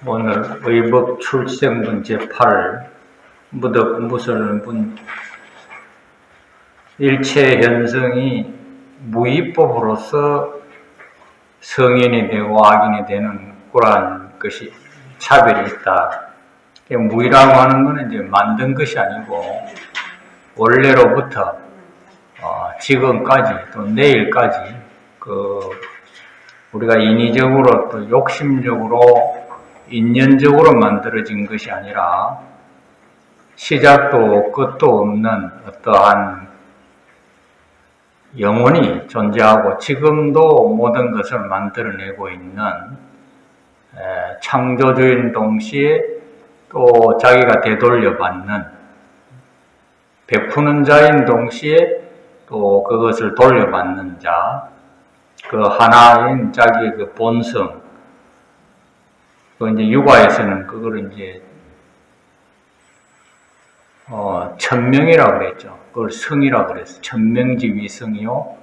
오늘 의법 출생분 제8 무덕 무설문 일체 현성이 무위법으로서 성인이 되고 악인이 되는 그러한 것이 차별이 있다. 무위라고 하는 것은 이제 만든 것이 아니고 원래로부터 지금까지 또 내일까지 우리가 인위적으로 또 욕심적으로 인연적으로 만들어진 것이 아니라 시작도 끝도 없는 어떠한 영원히 존재하고 지금도 모든 것을 만들어내고 있는 창조주인 동시에 또 자기가 되돌려 받는 베푸는 자인 동시에 또 그것을 돌려받는 자, 그 하나인 자기의 그 본성, 그 이제 육아에서는 그걸 이제 천명이라고 그랬죠. 그걸 성이라고 그랬어. 천명지 위성이요,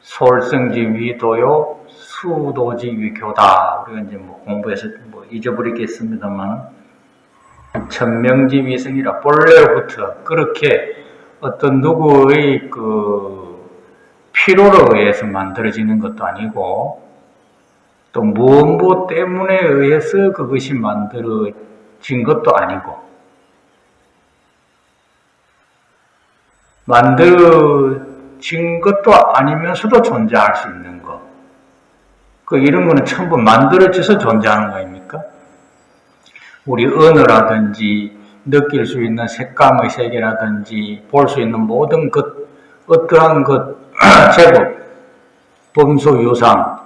솔성지 위도요, 수도지 위교다. 우리가 이제 공부해서 잊어버리겠습니다만, 천명지 위성이라 본래부터 그렇게 어떤 누구의 그 필요로 의해서 만들어지는 것도 아니고, 또 무엇 때문에 의해서 그것이 만들어진 것도 아니고, 만들어진 것도 아니면서도 존재할 수 있는 것. 이런 거는 전부 만들어져서 존재하는 거 아닙니까? 우리 언어라든지, 느낄 수 있는 색감의 세계라든지, 볼 수 있는 모든 것, 어떠한 것, 제법, 범수 유상,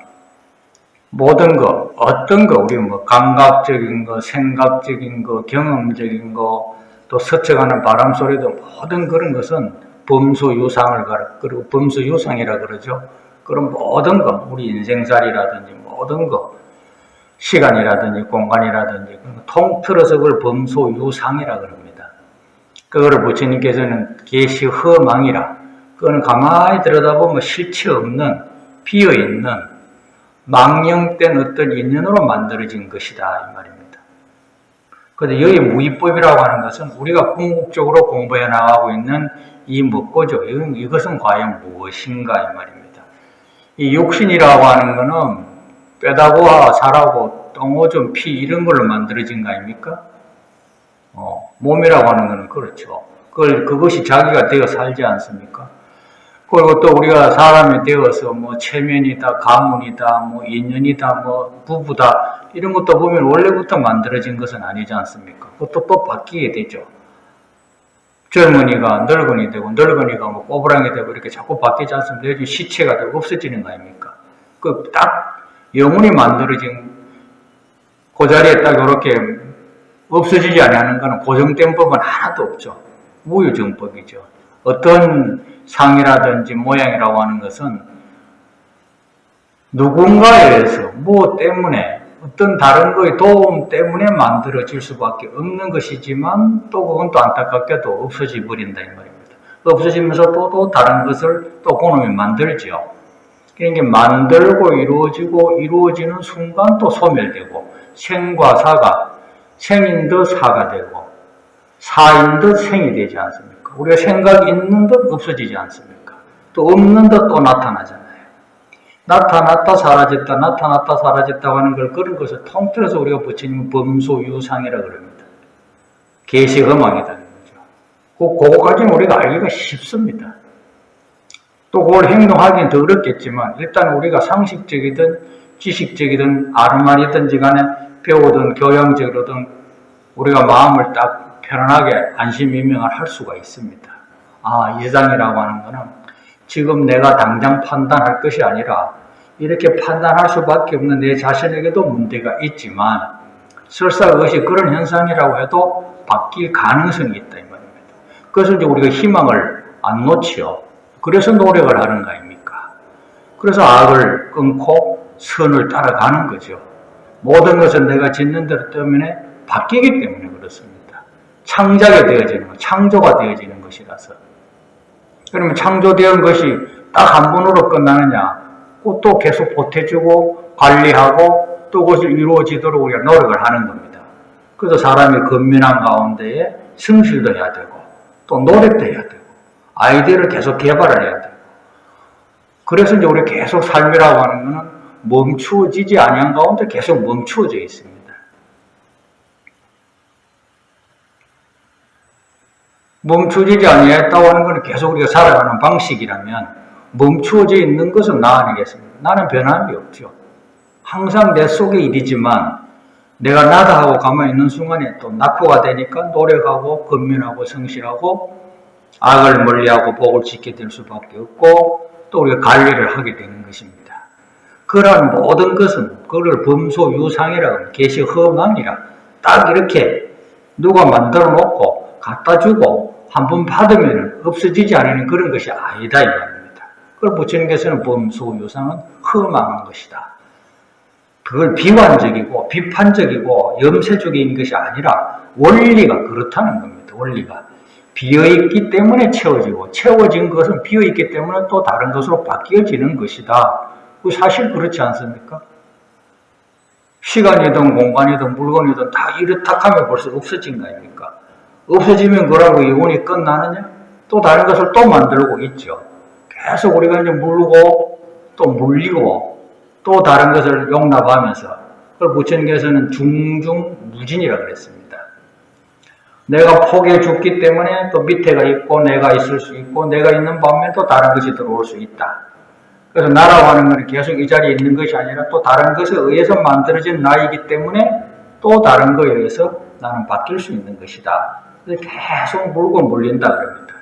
모든 것, 어떤 것, 우리 감각적인 거, 생각적인 거, 경험적인 거, 또 스쳐가는 바람 소리도 모든 그런 것은 범수 유상을 그리고 범수 유상이라 그러죠. 그런 모든 것, 우리 인생살이라든지 모든 것, 시간이라든지 공간이라든지 통틀어서 그걸 범수 유상이라 그럽니다. 그거를 부처님께서는 계시허망이라, 그거는 가만히 들여다보면 실체 없는, 비어있는 망령된 어떤 인연으로 만들어진 것이다 이 말입니다. 그런데 여기 무위법이라고 하는 것은 우리가 궁극적으로 공부해 나가고 있는 이 뭐고죠? 이것은 과연 무엇인가 이 말입니다. 이 육신이라고 하는 것은 뼈다고 살하고 똥오줌 피 이런 걸로 만들어진 거 아닙니까? 몸이라고 하는 것은 그렇죠. 그것이 자기가 되어 살지 않습니까? 그리고 또 우리가 사람이 되어서 체면이다, 가문이다, 인연이다, 부부다 이런 것도 보면 원래부터 만들어진 것은 아니지 않습니까? 그것도 또 바뀌게 되죠. 젊은이가 늙은이 되고 늙은이가 꼬부랑이 되고 이렇게 자꾸 바뀌지 않습니까? 여기 시체가 되고 없어지는 거 아닙니까? 딱 영혼이 만들어진 그 자리에 딱 이렇게 없어지지 않는 것은 고정된 법은 하나도 없죠. 무유정법이죠. 어떤 상이라든지 모양이라고 하는 것은 누군가에 의해서 무엇 때문에 어떤 다른 거의 도움 때문에 만들어질 수밖에 없는 것이지만 또 그건 또 안타깝게도 없어져 버린다 이 말입니다. 없어지면서 또 다른 것을 또 그놈이 만들죠. 그러니까 만들고 이루어지는 순간 또 소멸되고 생과 사가 생인 듯 사가 되고 사인 듯 생이 되지 않습니까? 우리가 생각이 있는 듯 없어지지 않습니까? 또 없는 듯 또 나타나잖아요. 나타났다 사라졌다 나타났다 사라졌다고 하는 그런 것을 통틀어서 우리가 부처님은 범수유상이라고 그럽니다. 계시허망이라는 거죠. 그거까지는 우리가 알기가 쉽습니다. 또 그걸 행동하기는 더 어렵겠지만 일단 우리가 상식적이든 지식적이든 아르마리든지 간에 배우든 교양적으로든 우리가 마음을 딱 편안하게 안심인명을 할 수가 있습니다. 예상이라고 하는 것은 지금 내가 당장 판단할 것이 아니라 이렇게 판단할 수밖에 없는 내 자신에게도 문제가 있지만 설사 그것이 그런 현상이라고 해도 바뀔 가능성이 있다 이 말입니다. 그래서 이제 우리가 희망을 안 놓지요. 그래서 노력을 하는 거 아닙니까? 그래서 악을 끊고 선을 따라가는 거죠. 모든 것은 내가 짓는 대로 때문에 바뀌기 때문에 그렇습니다. 창작이 되어지는 것, 창조가 되어지는 것이라서. 그러면 창조된 것이 딱 한 번으로 끝나느냐? 또 계속 보태주고 관리하고 또 그것을 이루어지도록 우리가 노력을 하는 겁니다. 그래서 사람이 근면한 가운데에 성실도 해야 되고 또 노력도 해야 되고 아이디어를 계속 개발을 해야 되고 그래서 이제 우리 계속 삶이라고 하는 것은 멈추어지지 아니한 가운데 계속 멈추어져 있습니다. 멈추어지지 아니했다고 하는 것은 계속 우리가 살아가는 방식이라면 멈추어져 있는 것은 나 아니겠습니까? 나는 변함이 없죠. 항상 내 속의 일이지만 내가 나다 하고 가만히 있는 순간에 또 낙후가 되니까 노력하고 근면하고 성실하고 악을 멀리하고 복을 짓게 될 수밖에 없고 또 우리가 관리를 하게 되는 것입니다. 그러한 모든 것은 그걸 범소유상이라고 계시 허망이라 딱 이렇게 누가 만들어 놓고 갖다 주고 한번 받으면 없어지지 않는 그런 것이 아니다 이 말입니다. 그걸 부처님께서는 범소유상은 허망한 것이다. 그걸 비관적이고 비판적이고 염세적인 것이 아니라 원리가 그렇다는 겁니다. 원리가 비어있기 때문에 채워지고 채워진 것은 비어있기 때문에 또 다른 것으로 바뀌어지는 것이다. 사실 그렇지 않습니까? 시간이든 공간이든 물건이든 다 이렇다 하면 벌써 없어진 거 아닙니까? 없어지면 그러고 영원히 끝나느냐? 또 다른 것을 또 만들고 있죠. 계속 우리가 이제 물고 또 물리고 또 다른 것을 용납하면서 그걸 부처님께서는 중중무진이라고 그랬습니다. 내가 포기해 줬기 때문에 또 밑에가 있고 내가 있을 수 있고 내가 있는 반면 또 다른 것이 들어올 수 있다. 그래서 나라고 하는 것은 계속 이 자리에 있는 것이 아니라 또 다른 것에 의해서 만들어진 나이기 때문에 또 다른 것에 의해서 나는 바뀔 수 있는 것이다. 그래서 계속 물고 물린다 그럽니다.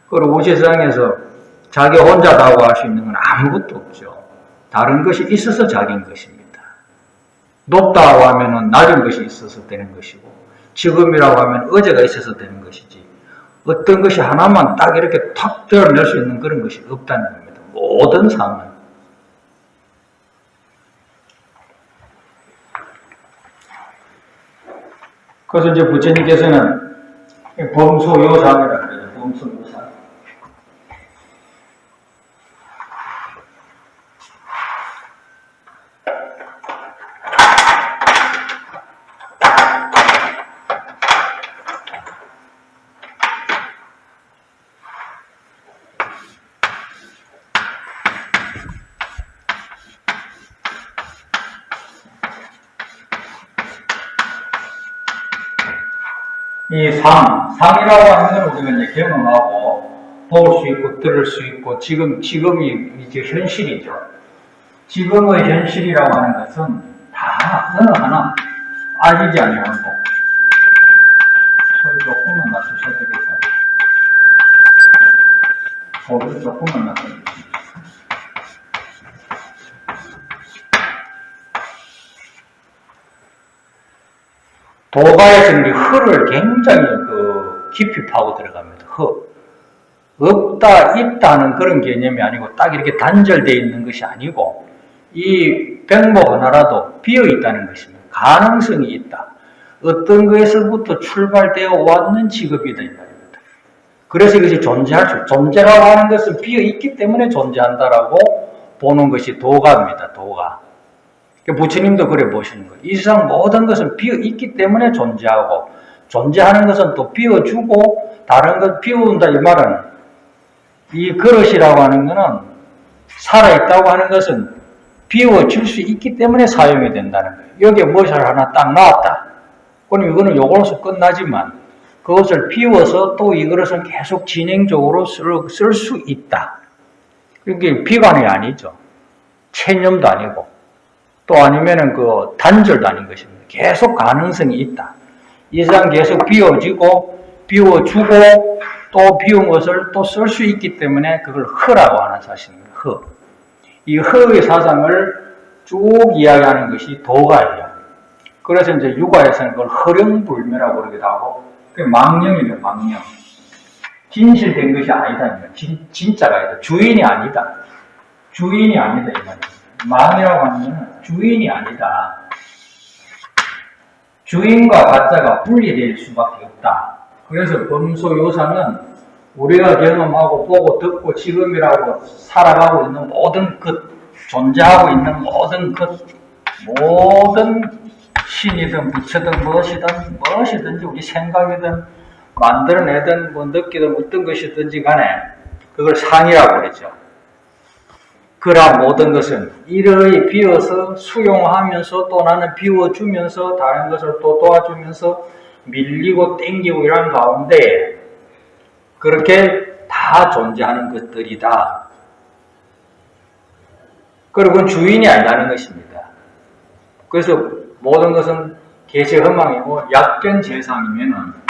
그리고 우세상에서 자기 혼자다고 할 수 있는 건 아무것도 없죠. 다른 것이 있어서 자기인 것입니다. 높다고 하면 낮은 것이 있어서 되는 것이고 지금이라고 하면 어제가 있어서 되는 것이지 어떤 것이 하나만 딱 이렇게 탁 드러낼 수 있는 그런 것이 없다는 겁니다. 모든 상은. 그래서 이제 부처님께서는 범소요상이라고 그래요. 범소요상. 이 상이라고 하는 건 우리가 이제 경험하고 볼 수 있고 들을 수 있고 지금이 이제 현실이죠. 지금의 현실이라고 하는 것은 다 어느 하나 빠지지 아니하고 소리 조금만 낮추셔도 되겠어요. 소리를 조금만 낮추세요. 도가에서 이제 허를 굉장히 깊이 파고 들어갑니다. 없다, 있다는 그런 개념이 아니고 딱 이렇게 단절되어 있는 것이 아니고 이 백목 하나라도 비어 있다는 것입니다. 가능성이 있다. 어떤 것에서부터 출발되어 왔는 직업이다 이 말입니다. 그래서 이것이 존재라고 하는 것은 비어 있기 때문에 존재한다라고 보는 것이 도가입니다. 도가. 부처님도 그래 보시는 거예요. 이 세상 모든 것은 비어 있기 때문에 존재하고 존재하는 것은 또 비워주고 다른 것 비워온다 이 말은 이 그릇이라고 하는 것은 살아있다고 하는 것은 비워줄 수 있기 때문에 사용이 된다는 거예요. 여기에 무엇을 하나 딱 놔왔다. 그럼 이거는 요걸로서 끝나지만 그것을 비워서 또 이 그릇은 계속 진행적으로 쓸 수 있다. 이게 비관이 아니죠. 체념도 아니고 또 아니면은 그 단절도 아닌 것입니다. 계속 가능성이 있다. 이 세상 계속 비워지고 비워주고 또 비운 것을 또 쓸 수 있기 때문에 그걸 허라고 하는 사실입니다. 허. 이 허의 사상을 쭉 이야기하는 것이 도가예요. 그래서 이제 유가에서는 그걸 허령불묘라고 그러기도 하고 그게 망령이에요. 망령. 진실된 것이 아니다. 진짜가 아니다. 주인이 아니다. 주인이 아니다 이 말입니다. 망이라고 하는 것은 주인이 아니다. 주인과 가짜가 분리될 수밖에 없다. 그래서 범소요상은 우리가 경험하고 보고 듣고 지금이라고 살아가고 있는 모든 것, 존재하고 있는 모든 것, 모든 신이든 부처든 무엇이든지 우리 생각이든 만들어내든 뭐 느끼든 어떤 것이든지 간에 그걸 상이라고 그러죠. 그러한 모든 것은 이러이 비워서 수용하면서 또 나는 비워주면서 다른 것을 또 도와주면서 밀리고 땡기고 이런 가운데 그렇게 다 존재하는 것들이다. 그리고 주인이 아니라는 것입니다. 그래서 모든 것은 개체허망이고 약견재상이면은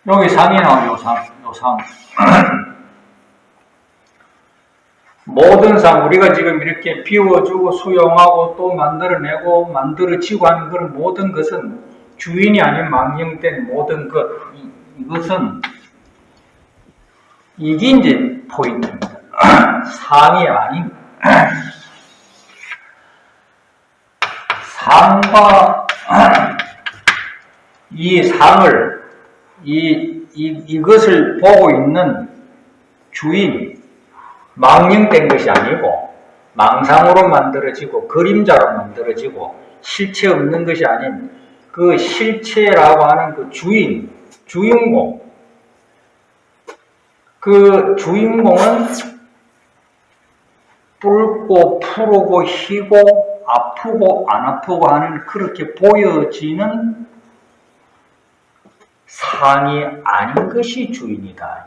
여기 상이 나오죠. 상. 모든 상, 우리가 지금 이렇게 비워주고 수용하고 또 만들어내고 만들어지고 하는 그런 모든 것은 주인이 아닌 망령된 모든 것, 이것은 이게 이제 포인트입니다. 상이 아닌 상과 이 상을 이것을 보고 있는 주인, 망령된 것이 아니고 망상으로 만들어지고 그림자로 만들어지고 실체 없는 것이 아닌 그 실체라고 하는 그 주인공. 그 주인공은 뿔고 푸르고 희고 아프고 안 아프고 하는 그렇게 보여지는 상이 아닌 것이 주인이다.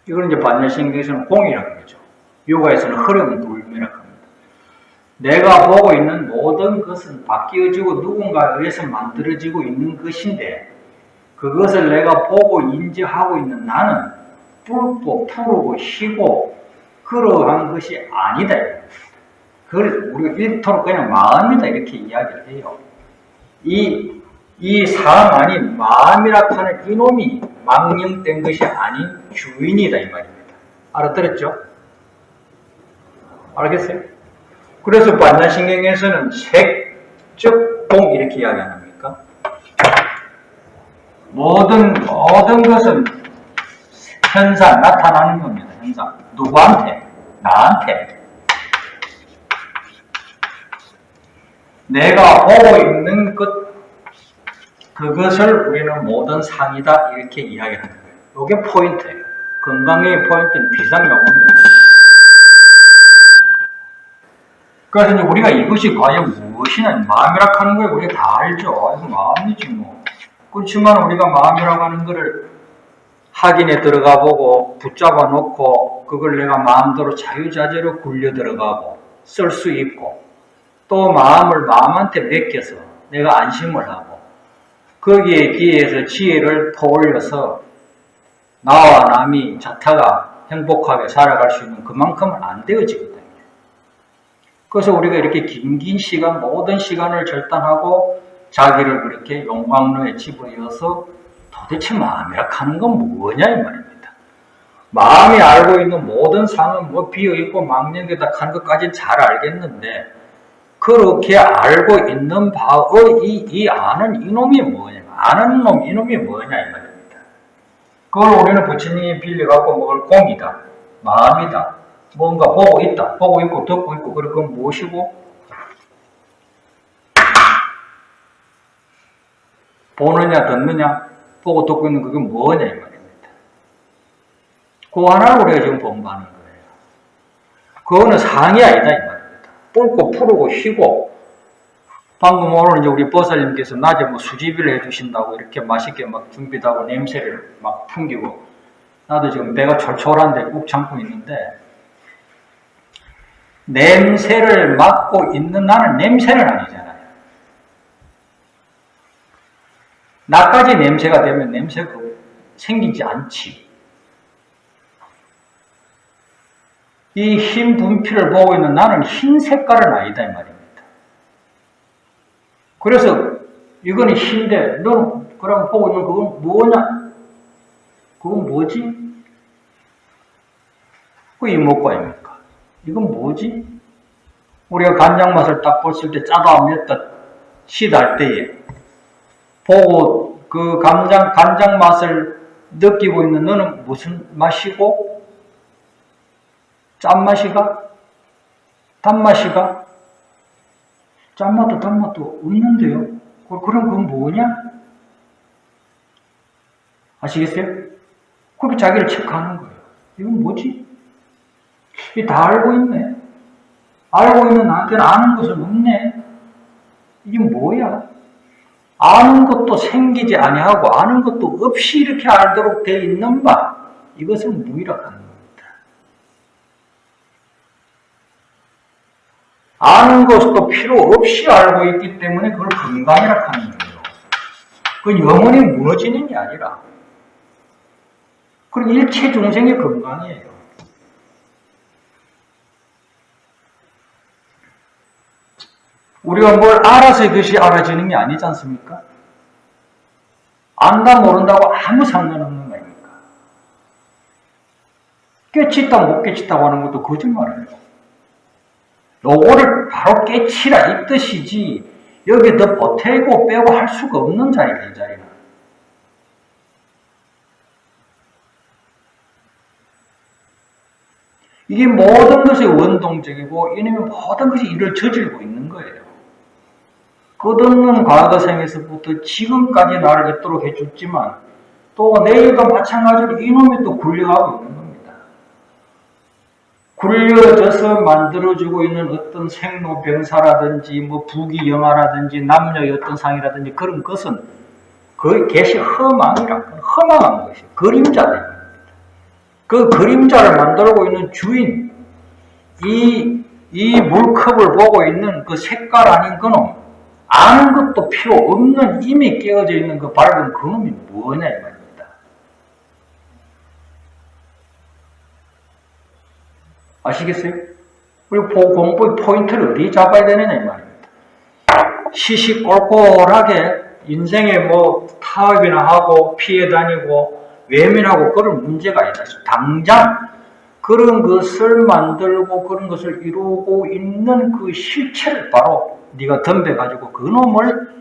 이걸 이제 반야신경에서는 공이라고 그러죠. 요가에서는 흐름 불매라고 합니다. 내가 보고 있는 모든 것은 바뀌어지고 누군가에 의해서 만들어지고 있는 것인데 그것을 내가 보고 인지하고 있는 나는 뿔고 푸르고 희고 그러한 것이 아니다. 그걸 우리가 일토록 그냥 마음이다 이렇게 이야기를 해요. 이 상 아닌 마음이라고 하는 이놈이 망령된 것이 아닌 주인이다 이 말입니다. 알아들었죠? 알겠어요? 그래서 반야신경에서는 색적 공 이렇게 이야기 안 합니까? 모든 것은 현상, 나타나는 겁니다. 현상. 누구한테? 나한테. 내가 보고 있는 것, 그것을 우리는 모든 상이다 이렇게 이야기하는 거예요. 이게 포인트예요. 건강의 포인트는 비상용어입니다. 그래서 이제 우리가 이것이 과연 무엇이냐, 마음이라고 하는 거에 우리가 다 알죠. 이거 마음이지 뭐. 그렇지만 우리가 마음이라고 하는 거를 확인에 들어가 보고 붙잡아 놓고 그걸 내가 마음대로 자유자재로 굴려 들어가고 쓸 수 있고 또 마음을 마음한테 맡겨서 내가 안심을 하고 거기에 기회해서 지혜를 퍼올려서 나와 남이 자타가 행복하게 살아갈 수 있는 그만큼은 안 되어지거든요. 그래서 우리가 이렇게 긴 시간, 모든 시간을 절단하고 자기를 그렇게 용광로에 집어넣어서 도대체 마음이라 하는 건 뭐냐 이 말입니다. 마음이 알고 있는 모든 상은 뭐 비어있고 망령되다 하는 것까지는 잘 알겠는데 그렇게 알고 있는 바의 이 아는 이놈이 뭐냐, 아는 놈 이놈이 뭐냐 이 말입니다. 그걸 우리는 부처님이 빌려갖고 먹을 공이다, 마음이다, 뭔가 보고 있다, 보고 있고 듣고 있고 그런 건 무엇이고? 보느냐 듣느냐 보고 듣고 있는 그게 뭐냐 이 말입니다. 그 하나를 우리가 지금 본받는 거예요. 그거는 상이 아니다 이 말입니다. 뿔고 푸르고 희고 방금 오늘 이제 우리 보살님께서 낮에 뭐 수지비를 해주신다고 이렇게 맛있게 막 준비도 하고 냄새를 막 풍기고 나도 지금 배가 철철한데 꾹 참고 있는데 냄새를 맡고 있는 나는 냄새는 아니잖아요. 나까지 냄새가 되면 냄새가 생기지 않지. 이 흰 분필을 보고 있는 나는 흰 색깔은 아니다 이 말입니다. 그래서 이거는 흰데 너는 그럼 보고 있는 그건 뭐냐? 그건 뭐지? 그 이목구아입니까? 이건 뭐지? 우리가 간장 맛을 딱 봤을 때 짜다 안 맵다 시달 때에 보고 그 간장 맛을 느끼고 있는 너는 무슨 맛이고? 짠맛이가? 단맛이가? 짠맛도 단맛도 없는데요? 그럼 그건 뭐냐? 아시겠어요? 그렇게 자기를 체크하는 거예요. 이건 뭐지? 이게 다 알고 있네. 알고 있는 나한테는 아는 것은 없네. 이게 뭐야? 아는 것도 생기지 아니하고 아는 것도 없이 이렇게 알도록 되어 있는 바, 이것을 무의라고 하는 겁니다. 아는 것도 필요 없이 알고 있기 때문에 그걸 건강이라고 하는 거예요. 그건 영원히 무너지는 게 아니라, 그건 일체 중생의 건강이에요. 우리가 뭘 알아서 이것이 알아지는 게 아니지 않습니까? 안다 모른다고 아무 상관없는 거 아닙니까? 깨치다 못 깨치다고 하는 것도 거짓말이에요. 요거를 바로 깨치라 이 뜻이지 여기에 더 보태고 빼고 할 수가 없는 자리가 이 자리는. 이게 모든 것이 원동적이고 이놈의 모든 것이 이를 저지르고 있는 거예요. 끝없는 과거생에서부터 지금까지 나를 있도록 해줬지만 또 내일도 마찬가지로 이놈이 또 굴려가고 있는 겁니다. 굴려져서 만들어주고 있는 어떤 생로병사라든지 뭐 부귀영화라든지 남녀의 어떤 상이라든지 그런 것은 그 개시 허망이라 허망한 것이 그림자다. 그 그림자를 만들고 있는 주인 이 물컵을 보고 있는 그 색깔 아닌 그놈 아는 것도 필요 없는 이미 깨어져 있는 그 밝은 그놈이 뭐냐 이 말입니다. 아시겠어요? 우리 공부의 포인트를 어디 잡아야 되느냐 이 말입니다. 시시콜콜하게 인생에 뭐 타협이나 하고 피해 다니고 외면하고 그런 문제가 아니다. 당장 그런 것을 만들고 그런 것을 이루고 있는 그 실체를 바로 네가 덤벼가지고 그놈을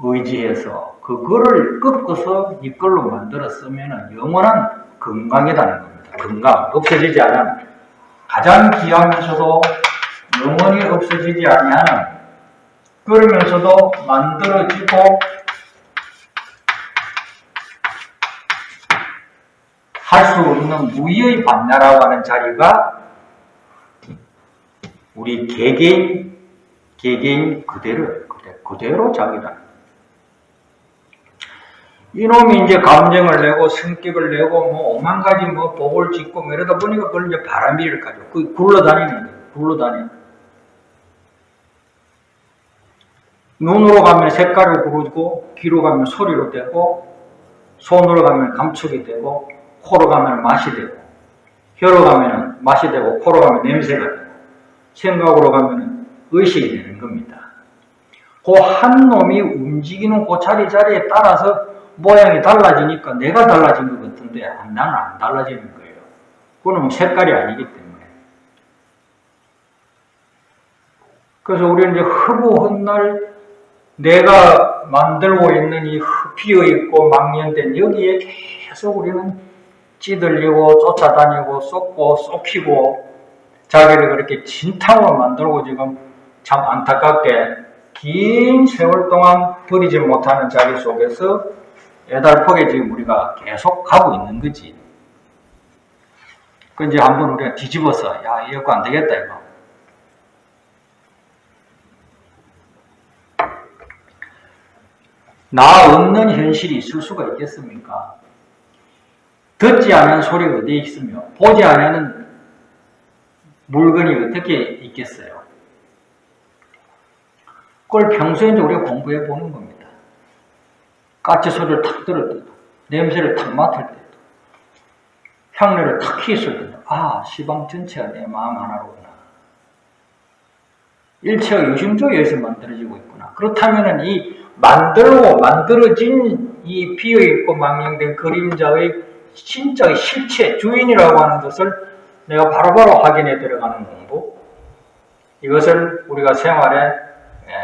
의지해서 그거를 꺾어서 네 걸로 만들었으면 영원한 건강이라는 겁니다. 건강, 없어지지 않은 가장 귀하면서도 영원히 없어지지 아니하는 그러면서도 만들어지고 할 수 없는 무의의 반야라고 하는 자리가 우리 개개인 그대로 자기다. 이놈이 이제 감정을 내고 성격을 내고 뭐 오만 가지 뭐 복을 짓고 뭐 이러다 보니까 그걸 이제 바람비를 가지고 그 굴러다니는 거예요. 굴러다니는. 눈으로 가면 색깔을 부르고 귀로 가면 소리로 되고 손으로 가면 감촉이 되고 코로 가면 맛이 되고 혀로 가면 맛이 되고 코로 가면 냄새가 되고 생각으로 가면 의식이 되는 겁니다. 그 한 놈이 움직이는 그 자리에 따라서 모양이 달라지니까 내가 달라진 것 같은데 나는 안 달라지는 거예요. 그건 색깔이 아니기 때문에. 그래서 우리는 이제 허구 헛날 내가 만들고 있는 이 비어있고 망연된 여기에 계속 우리는 찌들리고 쫓아다니고 쏟고 쏟히고 자기를 그렇게 진탕으로 만들고 지금 참 안타깝게 긴 세월 동안 버리지 못하는 자기 속에서 애달프게 지금 우리가 계속 가고 있는 거지. 그 이제 한번 우리가 뒤집어서 야 이거 안 되겠다 이거. 나 없는 현실이 있을 수가 있겠습니까? 듣지 않은 소리가 어디에 있으며 보지 않은 물건이 어떻게 있겠어요? 그걸 평소에 우리가 공부해 보는 겁니다. 까치 소리를 탁 들을 때도 냄새를 탁 맡을 때도 향내를 탁 휘었을 때도 아 시방 전체가 내 마음 하나로구나. 일체가 유심조에 의해서 만들어지고 있구나. 그렇다면 이 만들어진 이 비어있고 망령된 그림자의 진짜의 실체, 주인이라고 하는 것을 내가 바로바로 확인해 들어가는 공부, 이것을 우리가 생활에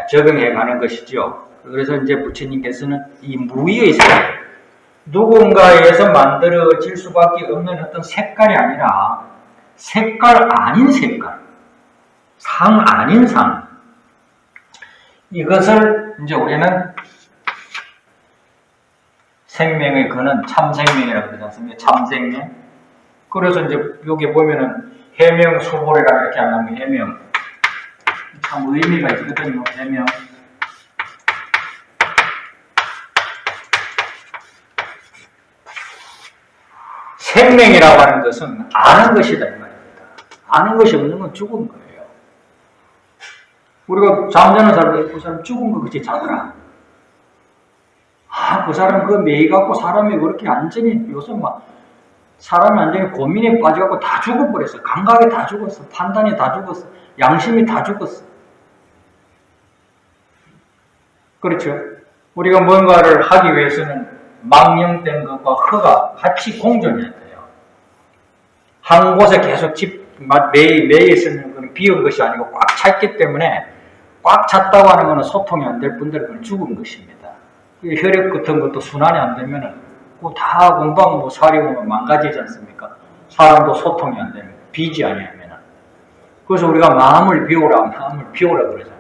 적용해 가는 것이죠. 그래서 이제 부처님께서는 이 무의의 세계, 누군가에서 만들어질 수밖에 없는 어떤 색깔이 아니라 색깔 아닌 색깔, 상 아닌 상, 이것을 이제 우리는 생명의 근원, 참생명이라고 그러지 않습니까? 참생명. 그래서 이제 여기 보면은 해명 수보리라 이렇게 안 하면 해명. 참 의미가 있거든요, 해명. 생명이라고 하는 것은 아는 것이다, 이 말입니다. 아는 것이 없는 건 죽은 거예요. 우리가 잠자는 사람, 그 사람 죽은 거 그치 자더라. 그 사람 그 매이 갖고 사람이 그렇게 완전히 요새 막 사람이 완전히 고민에 빠져갖고 다 죽어버렸어. 감각이 다 죽었어. 판단이 다 죽었어. 양심이 다 죽었어. 그렇죠? 우리가 뭔가를 하기 위해서는 망령된 것과 허가 같이 공존해야 돼요. 한 곳에 계속 매여 있는 건 비운 것이 아니고 꽉 찼기 때문에 꽉 찼다고 하는 것은 소통이 안 될 분들은 죽은 것입니다. 혈액 같은 것도 순환이 안 되면은 다 공방 사려면 망가지지 않습니까? 사람도 소통이 안 되면 비지 아니하면은. 그래서 우리가 마음을 비우라 그러잖아요.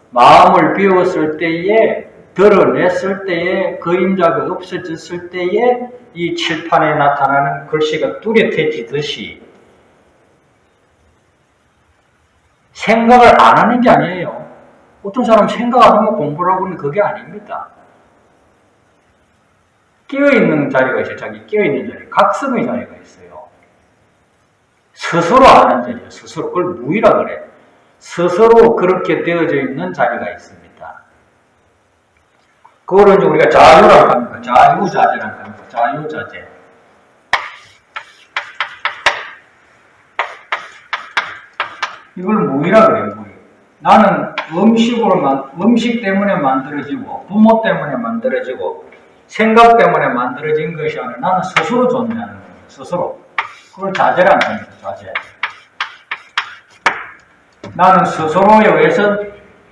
마음을 비웠을 때에 드러냈을 때에 그림자가 없어졌을 때에 이 칠판에 나타나는 글씨가 뚜렷해지듯이 생각을 안 하는 게 아니에요. 어떤 사람 생각 안 하면 공부를 하고 있는 그게 아닙니다. 끼어있는 자리가 있어요. 자기 끼어있는 자리, 각성의 자리가 있어요. 스스로 아는 자리예요. 스스로. 그걸 무의라 그래. 스스로 그렇게 되어져 있는 자리가 있습니다. 그거를 이제 우리가 자유라고 합니다. 자유자재라고 합니다. 자유자재. 이걸 무의라 그래요. 무의. 나는 음식 때문에 만들어지고 부모 때문에 만들어지고 생각 때문에 만들어진 것이 아니라 나는 스스로 존재하는 거예요. 스스로. 그걸 자재라는 겁니다. 자재. 나는 스스로에 의해서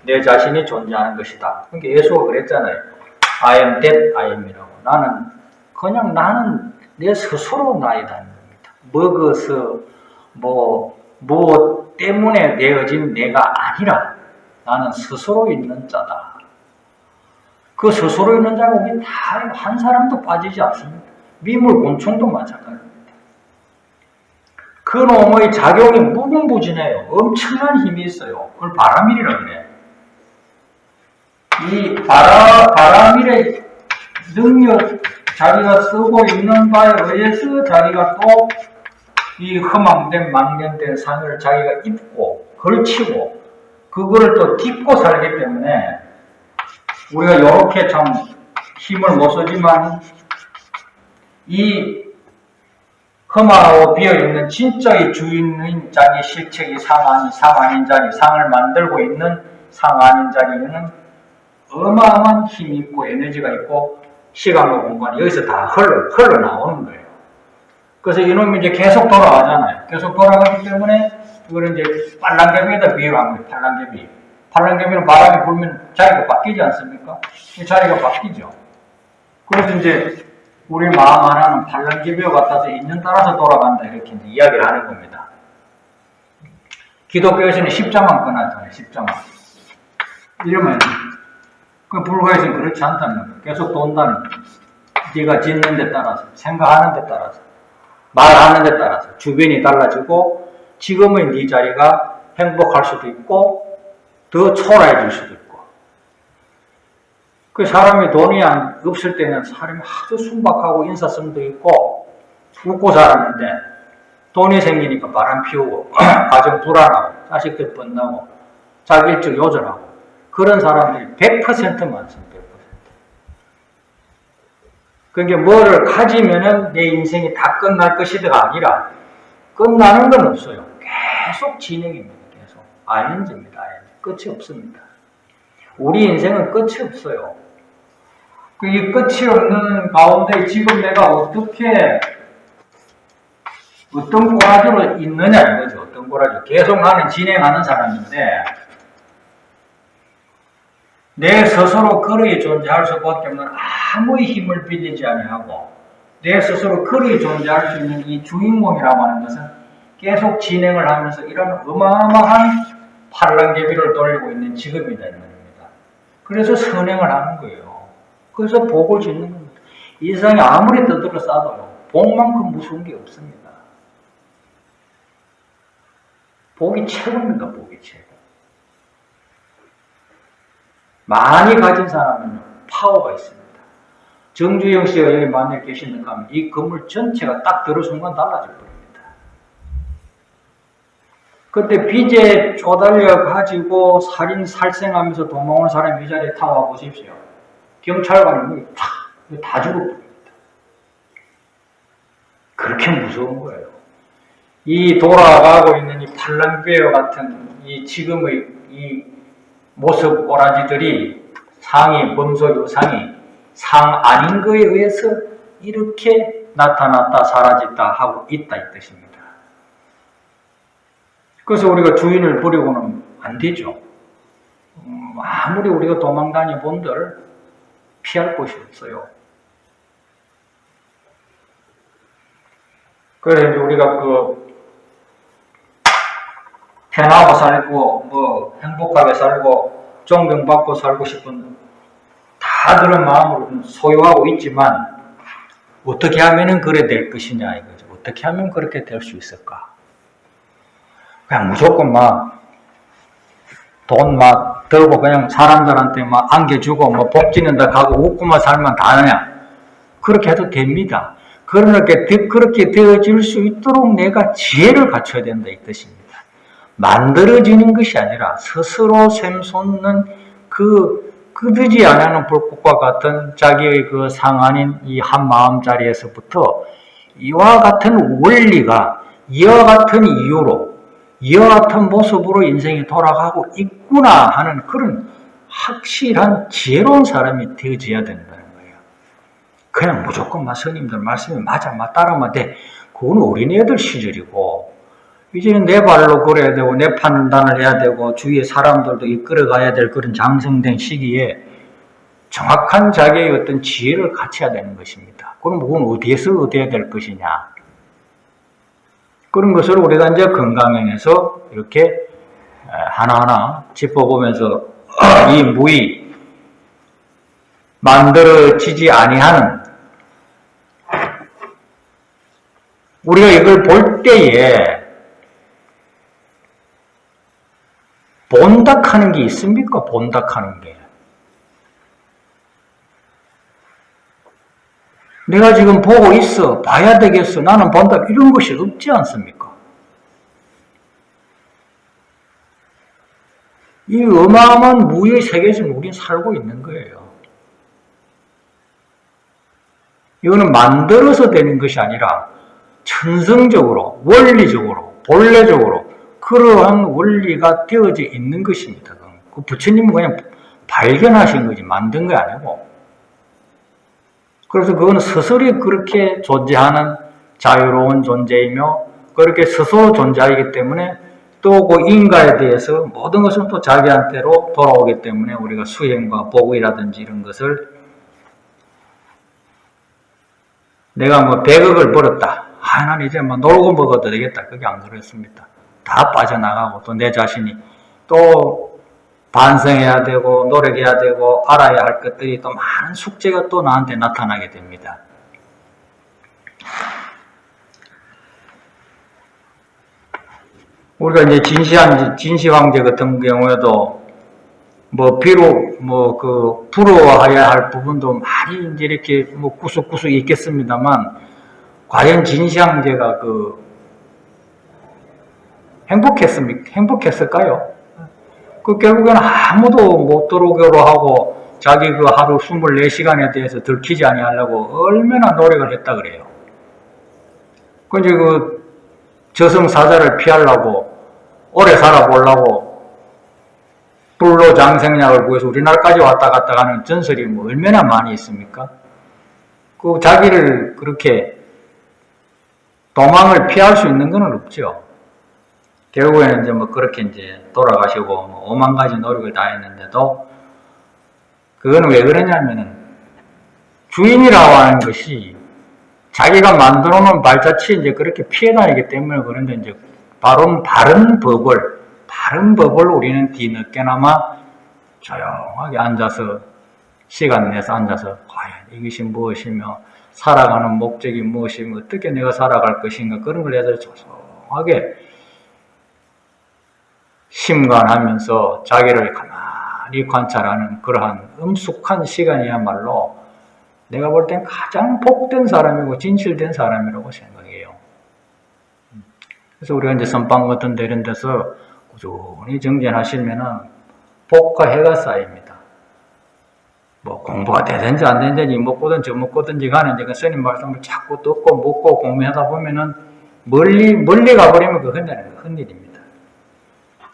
내 자신이 존재하는 것이다. 그러니까 예수가 그랬잖아요. I am that I am이라고. 나는 내 스스로 나이다는 겁니다. 먹어서 뭐 때문에 되어진 내가 아니라 나는 스스로 있는 자다. 그 스스로 있는 자가 우리 다 한 사람도 빠지지 않습니다. 미물 곤충도 마찬가지입니다. 그 놈의 작용이 무궁무진해요. 엄청난 힘이 있어요. 그걸 바라밀이라고 그래. 이 바라밀의 능력, 자기가 쓰고 있는 바에 의해서 자기가 또 이 허망된 망령된 상을 자기가 입고 걸치고 그거를 또 딛고 살기 때문에 우리가 이렇게 참 힘을 못 쓰지만 이 험하고 비어있는 진짜의 주인인 자기 실체의 상 아닌 자리, 상을 만들고 있는 상 아닌 자리에는 어마어마한 힘이 있고 에너지가 있고 시간과 공간이 여기서 다 흘러나오는 거예요. 그래서 이놈이 이제 계속 돌아가잖아요. 계속 돌아가기 때문에 이거는 이제 팔랑개비에다 비유한 거예요. 팔랑개비. 팔랑개비는 바람이 불면 자리가 바뀌지 않습니까? 이 자리가 바뀌죠. 그래서 이제 우리 마음 하나는 팔랑개비와 같아서 인연 따라서 돌아간다 이렇게 이제 이야기를 하는 겁니다. 기독교에서는 십자만 끊었잖아요. 십자만. 이러면 그 불교에서는 그렇지 않다는 거예요. 계속 돈다는 거예요. 네가 짓는 데 따라서, 생각하는 데 따라서, 말하는 데 따라서 주변이 달라지고 지금의 네 자리가 행복할 수도 있고 더 초라해질 수도 있고. 그 사람이 돈이 없을 때는 사람이 아주 순박하고 인사성도 있고 웃고 살았는데 돈이 생기니까 바람 피우고 가정 불안하고 자식들 뻔나고 자기 일찍 요절하고 그런 사람들이 100% 많습니다. 100%. 그러니까 뭐를 가지면은 내 인생이 다 끝날 것이다가 아니라 끝나는 건 없어요. 계속 진행입니다. 계속. ING입니다. ING. 끝이 없습니다. 우리 인생은 끝이 없어요. 이 끝이 없는 가운데 지금 내가 어떤 꼬라지로 있느냐 이거죠. 어떤 꼬라지. 계속 나는 진행하는 사람인데 내 스스로 그러이 존재할 수밖에 없는 아무의 힘을 빌리지 아니하고 내 스스로 그러이 존재할 수 있는 이 주인공이라고 하는 것은 계속 진행을 하면서 이런 어마어마한 팔랑개비를 돌리고 있는 직업이다 이 말입니다. 그래서 선행을 하는 거예요. 그래서 복을 짓는 겁니다. 이 세상에 아무리 떠들어 싸도요. 복만큼 무서운 게 없습니다. 복이 최고입니다. 복이 최고. 많이 가진 사람은 파워가 있습니다. 정주영 씨가 여기 만약에 계시는가 하면 이 건물 전체가 딱 들어 순간 달라질 겁니다. 그때 빚에 쪼달려 가지고 살생하면서 도망오는 사람이 이 자리에 타와 보십시오. 경찰관이 다 죽어버립니다. 그렇게 무서운 거예요. 이 돌아가고 있는 이 팔랑귀와 같은 이 지금의 이 모습 꼬라지들이 상이 범소 요상이 상 아닌 거에 의해서 이렇게 나타났다 사라졌다 하고 있다 이 뜻입니다. 그래서 우리가 주인을 버리고는 안 되죠. 아무리 우리가 도망다니 본들 피할 곳이 없어요. 그래서 이제 우리가 편하고 살고 행복하게 살고 존경받고 살고 싶은 다 그런 마음으로 소유하고 있지만 어떻게 하면은 그래 될 것이냐 이거죠. 어떻게 하면 그렇게 될 수 있을까? 그냥 무조건 돈 들고 그냥 사람들한테 안겨주고 복 지는다 가고 웃고만 살면 다 하냐? 그렇게 해도 됩니다. 그렇게 되어질 수 있도록 내가 지혜를 갖춰야 된다 이 뜻입니다. 만들어지는 것이 아니라 스스로 샘솟는 끄드지 않는 불꽃과 같은 자기의 그 상한인 이 한 마음자리에서부터 이와 같은 원리가 이와 같은 이유로 이와 같은 모습으로 인생이 돌아가고 있구나 하는 그런 확실한 지혜로운 사람이 되어져야 된다는 거예요. 그냥 무조건 스님들 말씀이 맞아 따르면 돼. 그건 어린애들 시절이고 이제는 내 발로 걸어야 되고 내 판단을 해야 되고 주위에 사람들도 이끌어가야 될 그런 장성된 시기에 정확한 자기의 어떤 지혜를 갖춰야 되는 것입니다. 그럼 그건 어디에서 얻어야 될 것이냐? 그런 것을 우리가 이제 건강행에서 이렇게 하나하나 짚어보면서 이 무의 만들어지지 아니하는 우리가 이걸 볼 때에 본닥하는 게 있습니까? 본닥하는 게. 내가 지금 보고 있어. 봐야 되겠어. 나는 본다. 이런 것이 없지 않습니까? 이 어마어마한 무의 세계에서 우리는 살고 있는 거예요. 이거는 만들어서 되는 것이 아니라 천성적으로, 원리적으로, 본래적으로 그러한 원리가 되어져 있는 것입니다. 그 부처님은 그냥 발견하신 거지 만든 게 아니고. 그래서 그건 스스로 그렇게 존재하는 자유로운 존재이며 그렇게 스스로 존재하기 때문에 또 그 인가에 대해서 모든 것은 또 자기한테로 돌아오기 때문에 우리가 수행과 복이라든지 이런 것을 내가 100억을 벌었다. 난 이제 놀고 먹어도 되겠다. 그게 안 그렇습니다. 다 빠져나가고 또 내 자신이 또 반성해야 되고 노력해야 되고 알아야 할 것들이 또 많은 숙제가 또 나한테 나타나게 됩니다. 우리가 이제 진시황제 같은 경우에도 비록 부러워해야 할 부분도 많이 이제 이렇게 구석구석 있겠습니다만 과연 진시황제가 행복했을까요? 결국에는 아무도 못 들어오기로 하고 자기 하루 24시간에 대해서 들키지 아니하려고 얼마나 노력을 했다 그래요. 이제 저승사자를 피하려고 오래 살아보려고 불로장생약을 구해서 우리나라까지 왔다 갔다 가는 전설이 뭐 얼마나 많이 있습니까? 그 자기를 그렇게 도망을 피할 수 있는 건 없죠. 결국에는 이제 뭐 그렇게 이제 돌아가시고 뭐 5만 가지 노력을 다 했는데도 그거는 왜 그러냐면은 주인이라고 하는 것이 자기가 만들어 놓은 발자취에 이제 그렇게 피해 다니기 때문에 그런데 이제 바른 법을 우리는 뒤늦게나마 조용하게 앉아서 시간 내서 앉아서 과연 이것이 무엇이며 살아가는 목적이 무엇이며 어떻게 내가 살아갈 것인가 그런 걸 해서 조용하게 심관하면서 자기를 가만히 관찰하는 그러한 엄숙한 시간이야말로 내가 볼 땐 가장 복된 사람이고 진실된 사람이라고 생각해요. 그래서 우리가 이제 선방 같은 데 이런 데서 꾸준히 정진하시면은 복과 해가 쌓입니다. 뭐 공부가 되든지 안 되든지 먹고든 저 먹고든지 간에 이제 그 스님 말씀을 자꾸 듣고 묻고 공부하다 보면은 멀리 가버리면 그 흔일입니다.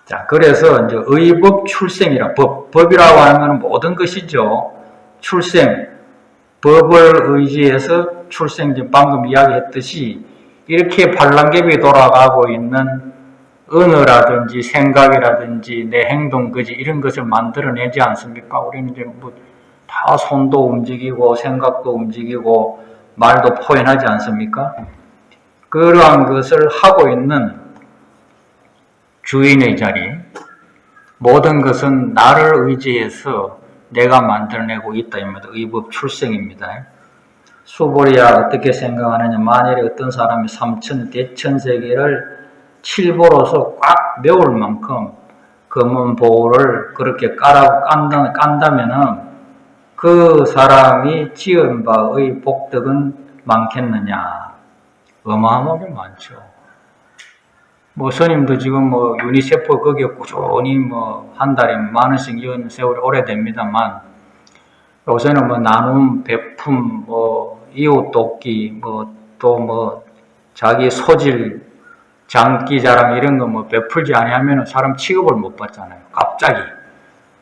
자, 그래서 이제 의법 출생이라 법이라고 하는 것은 모든 것이죠. 출생, 법을 의지해서 출생, 방금 이야기했듯이 이렇게 반란개비 돌아가고 있는 언어라든지 생각이라든지 내 행동, 그지 이런 것을 만들어내지 않습니까? 우리는 이제 뭐 다 손도 움직이고 생각도 움직이고 말도 표현하지 않습니까? 그러한 것을 하고 있는 주인의 자리, 모든 것은 나를 의지해서 내가 만들어내고 있다. 의법 출생입니다. 수보리야 어떻게 생각하느냐. 만일에 어떤 사람이 대천세계를 칠보로서 꽉 메울 만큼 검은보를 그렇게 깐다면은 그 사람이 지은 바의 복덕은 많겠느냐. 어마어마하게 많죠. 뭐 스님도 지금 뭐 유니세프 거기에 꾸준히 뭐 한 달에 만 원씩 이은 세월이 오래됩니다만 요새는 뭐 나눔, 베품, 뭐 이웃 돕기, 뭐 또 뭐 자기 소질, 장기 자랑 이런 거 뭐 베풀지 아니하면 사람 취급을 못 받잖아요. 갑자기.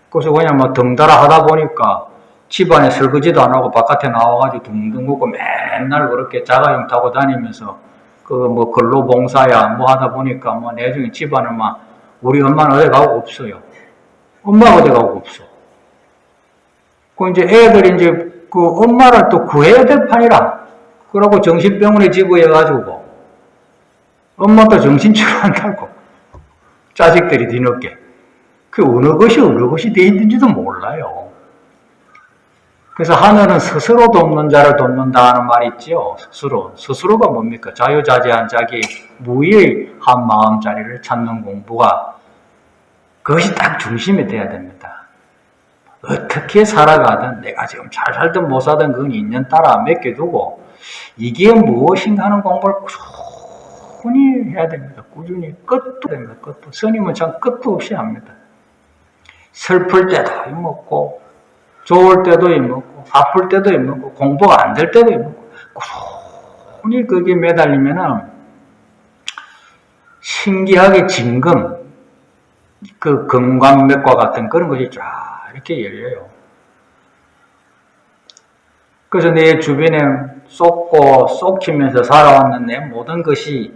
그래서 그냥 뭐 덩달아 하다 보니까 집안에 설거지도 안 하고 바깥에 나와가지고 둥둥 걷고 맨날 그렇게 자가용 타고 다니면서 그 뭐 근로봉사야 뭐 하다 보니까 뭐 나중에 집안은 막 우리 엄마는 어디 가고 없어요. 엄마가 어디 가고 없어. 그 이제 애들이 이제 그 엄마를 또 구해야 될 판이라. 그러고 정신병원에 집어해가지고 엄마도 정신치료한다고 자식들이 뒤늦게 그 어느 것이 돼 있는지도 몰라요. 그래서 하늘은 스스로 돕는 자를 돕는다 하는 말이 있죠. 스스로가 뭡니까? 자유자재한 자기 무의 한 마음자리를 찾는 공부가 그것이 딱 중심이 돼야 됩니다. 어떻게 살아가든 내가 지금 잘 살든 못 살든 그건 인연 따라 맡겨두고 이게 무엇인가 하는 공부를 꾸준히 해야 됩니다. 꾸준히 끝도 됩니다. 끝도. 스님은 참 끝도 없이 합니다. 슬플 때도 먹고 좋을 때도 먹고 아플 때도 먹고 공부가 안 될 때도 먹고 꾸준히 거기에 매달리면은 신기하게 진금 그 금광맥과 같은 그런 것이 쫙 이렇게 열려요. 그래서 내 주변에 쏟히면서 살아왔는 내 모든 것이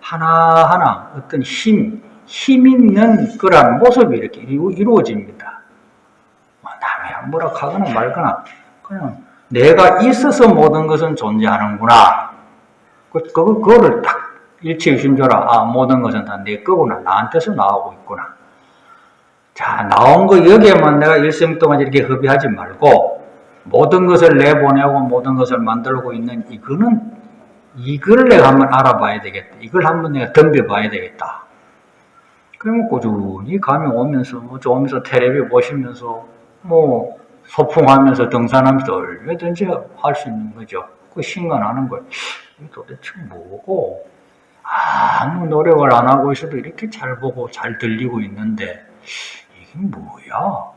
하나하나 어떤 힘 있는 그런 모습이 이렇게 이루어집니다. 남이 뭐라 하거나 말거나 그냥 내가 있어서 모든 것은 존재하는구나. 그거를 딱 일치의심조라. 모든 것은 다 내 거구나. 나한테서 나오고 있구나. 자, 나온 거 여기에만 내가 일생 동안 이렇게 허비하지 말고 모든 것을 내보내고 모든 것을 만들고 있는 이거를 내가 한번 알아봐야 되겠다. 이걸 한번 내가 덤벼봐야 되겠다. 그러면 꾸준히 감이 오면서 뭐 좋으면서 텔레비 보시면서 뭐 소풍하면서 등산하면서 얼마든지 할 수 있는 거죠. 그 신간하는 걸 이게 도대체 뭐고 아무 노력을 안 하고 있어도 이렇게 잘 보고 잘 들리고 있는데 이게 뭐야?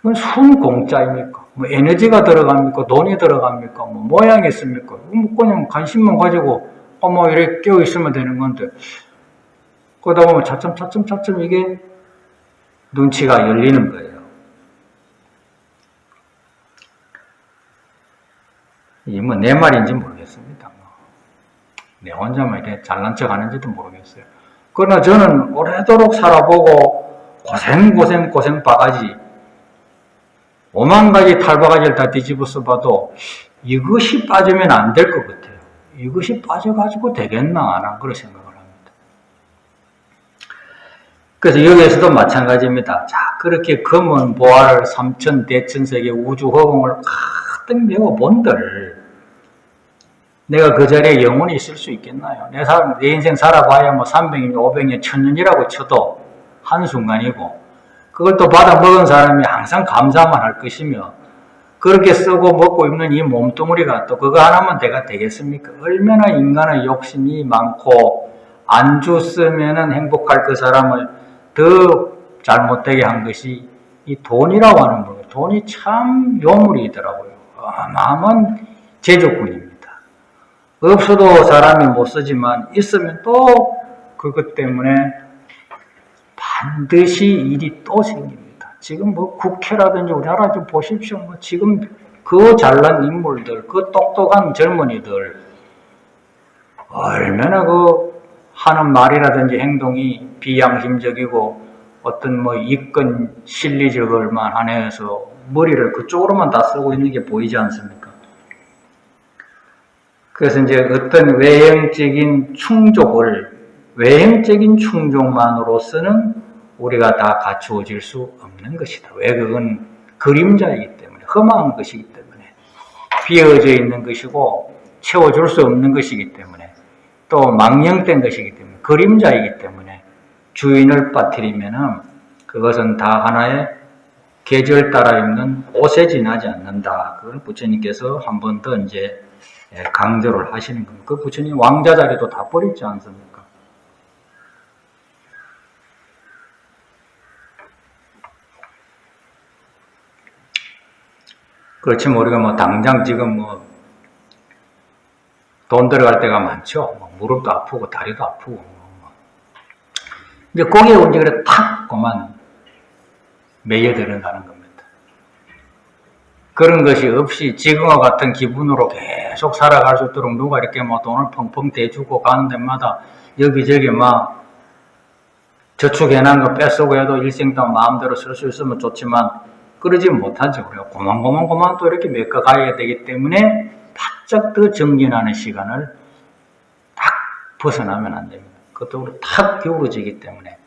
이건 순 공짜입니까? 뭐 에너지가 들어갑니까? 돈이 들어갑니까? 뭐 모양이 있습니까? 뭐 그냥 관심만 가지고 뭐 이렇게 끼어 있으면 되는 건데 그러다 보면 차츰 이게 눈치가 열리는 거예요. 이게 뭐 내 말인지 모르겠습니다. 내 혼자만 이렇게 잘난 척 하는지도 모르겠어요. 그러나 저는 오래도록 살아보고 고생 바가지 5만 가지 탈바가지를 다 뒤집어 써봐도 이것이 빠지면 안 될 것 같아요. 이것이 빠져가지고 되겠나 난 그런 생각을 합니다. 그래서 여기에서도 마찬가지입니다. 자, 그렇게 검은 보화를 삼천 대천세계 우주 허공을 가득 메워본들 내가 그 자리에 영원히 있을 수 있겠나요? 내 인생 살아봐야 뭐 300년, 500년, 1000년이라고 쳐도 한순간이고 그걸 또 받아먹은 사람이 항상 감사만 할 것이며 그렇게 쓰고 먹고 입는 이 몸뚱아리가 또 그거 하나만 내가 되겠습니까? 얼마나 인간의 욕심이 많고 안 줬으면 행복할 그 사람을 더 잘못되게 한 것이 이 돈이라고 하는 거예요. 돈이 참 요물이더라고요. 어마어마한 제조꾼입니다. 없어도 사람이 못 쓰지만 있으면 또 그것 때문에 반드시 일이 또 생깁니다. 지금 뭐 국회라든지 우리나라 좀 보십시오. 뭐 지금 그 잘난 인물들, 그 똑똑한 젊은이들 얼마나 그 하는 말이라든지 행동이 비양심적이고 어떤 뭐 이권 실리적을만 하내서 머리를 그쪽으로만 다 쓰고 있는 게 보이지 않습니까? 그래서 이제 어떤 외형적인 충족만으로서는 우리가 다 갖추어질 수 없는 것이다. 왜? 그건 그림자이기 때문에, 험한 것이기 때문에, 비어져 있는 것이고, 채워줄 수 없는 것이기 때문에, 또 망령된 것이기 때문에, 그림자이기 때문에, 주인을 빠뜨리면은 그것은 다 하나의 계절 따라 입는 옷에 지나지 않는다. 그걸 부처님께서 한 번 더 이제 강조를 하시는 겁니다. 그 부처님 왕자 자리도 다 버리지 않습니까? 그렇지만 우리가 뭐 당장 지금 뭐 돈 들어갈 때가 많죠. 뭐 무릎도 아프고 다리도 아프고. 이제 거기에 언제 그래 탁 그만 매여 들어가는 겁니다. 그런 것이 없이 지금과 같은 기분으로 계속 살아갈 수 있도록 누가 이렇게 뭐 돈을 펑펑 대주고 가는 데마다 여기저기 막 저축해놓은 거 뺏어고 해도 일생 동안 마음대로 쓸 수 있으면 좋지만 그러지 못하죠. 우리가 고만 또 이렇게 메꿔 가야 되기 때문에 바짝 더 정진하는 시간을 딱 벗어나면 안 됩니다. 그것도 탁 기울어지기 때문에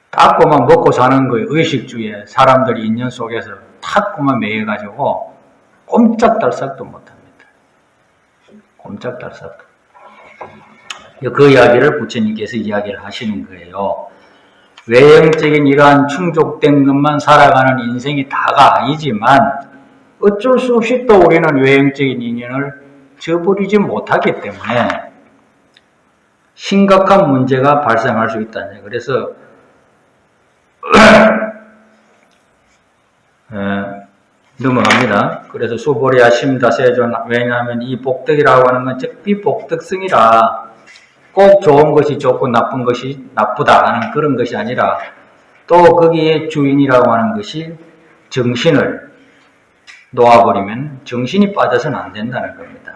딱 그만 먹고 사는 거예요. 의식주의에 사람들이 인연 속에서 탁 그만 매여가지고 꼼짝달싹도 못합니다. 꼼짝달싹도. 그 이야기를 부처님께서 이야기를 하시는 거예요. 외형적인 이러한 충족된 것만 살아가는 인생이 다가 아니지만 어쩔 수 없이 또 우리는 외형적인 인연을 저버리지 못하기 때문에 심각한 문제가 발생할 수 있다는 거예요. 그래서 넘어갑니다. 그래서 수보리야 심다세존 왜냐하면 이 복덕이라고 하는 건 즉 비복덕성이라 꼭 좋은 것이 좋고 나쁜 것이 나쁘다 하는 그런 것이 아니라 또 거기에 주인이라고 하는 것이 정신을 놓아버리면 정신이 빠져서는 안 된다는 겁니다.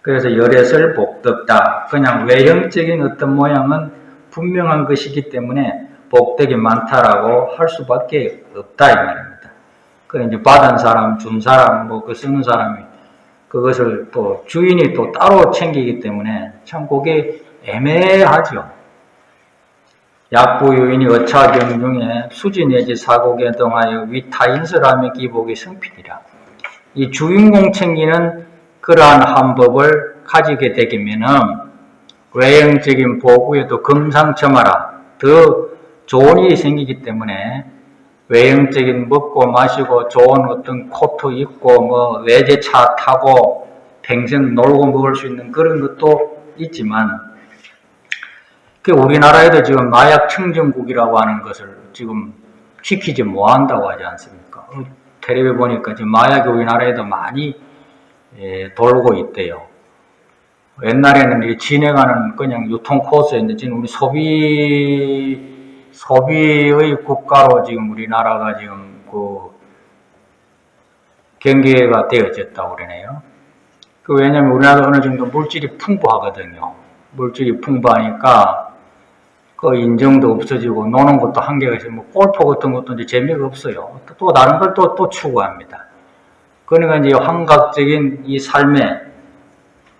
그래서 열애설 복덕다. 그냥 외형적인 어떤 모양은 분명한 것이기 때문에 복덕이 많다라고 할 수밖에 없다 이 말입니다. 그 이제 받은 사람, 준 사람, 뭐 그 쓰는 사람이 그것을 또 주인이 또 따로 챙기기 때문에 참 그게 애매하죠. 약부유인이 어차경 중에 수지 내지 사고에 등하여 위타인설하며 기복이 성필이라. 이 주인공 챙기는 그러한 한 법을 가지게 되면은 외형적인 보구에도 금상첨화라 더 좋은 일이 생기기 때문에 외형적인 먹고 마시고 좋은 어떤 코트 입고 뭐 외제차 타고 평생 놀고 먹을 수 있는 그런 것도 있지만 그 우리나라에도 지금 마약 청정국이라고 하는 것을 지금 지키지 못한다고 하지 않습니까? 텔레비에 보니까 지금 마약이 우리나라에도 많이 돌고 있대요. 옛날에는 이 진행하는 그냥 유통 코스였는데 지금 우리 소비의 국가로 지금 우리나라가 지금 그 경계가 되어졌다고 그러네요. 왜냐면 우리나라 어느 정도 물질이 풍부하거든요. 물질이 풍부하니까 그 인정도 없어지고 노는 것도 한계가 있어요. 뭐 골프 같은 것도 이제 재미가 없어요. 또 다른 걸 또 추구합니다. 그러니까 이제 환각적인 이 삶에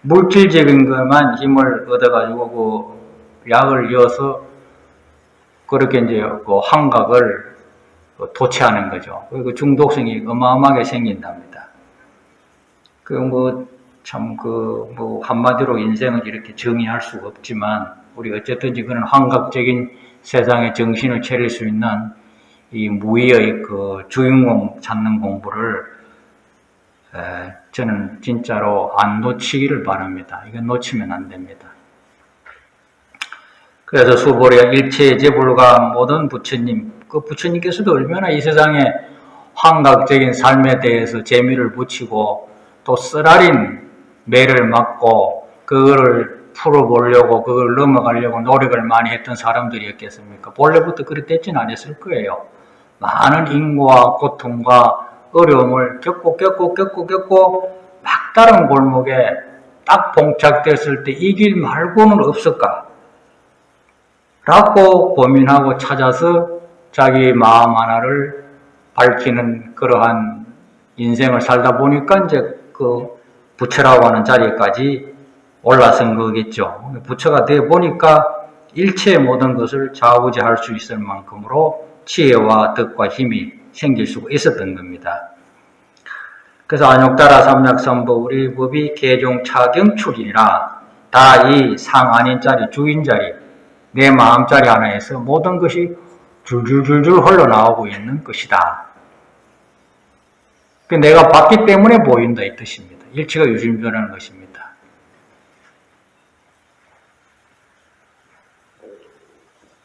물질적인 것만 힘을 얻어가지고 그 약을 이어서 그렇게 이제 그 환각을 도취하는 거죠. 그리고 중독성이 어마어마하게 생긴답니다. 한마디로 인생을 이렇게 정의할 수가 없지만, 우리 어쨌든지 그런 환각적인 세상에 정신을 차릴 수 있는 이 무의의 그 주인공 찾는 공부를 저는 진짜로 안 놓치기를 바랍니다. 이건 놓치면 안 됩니다. 그래서 수보리가 일체제불가 모든 부처님, 그 부처님께서도 얼마나 이 세상에 환각적인 삶에 대해서 재미를 붙이고 또 쓰라린 매를 맞고 그거를 풀어보려고 그걸 넘어가려고 노력을 많이 했던 사람들이었겠습니까? 본래부터 그랬댔지는 않았을 거예요. 많은 인고와 고통과 어려움을 겪고 막다른 골목에 딱 봉착됐을 때 이 길 말고는 없을까? 라고 고민하고 찾아서 자기 마음 하나를 밝히는 그러한 인생을 살다 보니까 이제 그 부처라고 하는 자리까지 올라선 거겠죠. 부처가 되어 보니까 일체의 모든 것을 좌우지할 수 있을 만큼으로 지혜와 덕과 힘이 생길 수가 있었던 겁니다. 그래서 안욕따라 삼약삼법 우리 법이 개종 차경출이라 다 이 상 아닌 자리, 주인 자리, 내 마음자리 하나에서 모든 것이 줄줄줄줄 흘러나오고 있는 것이다. 내가 봤기 때문에 보인다 이 뜻입니다. 일체가 유진변하는 것입니다.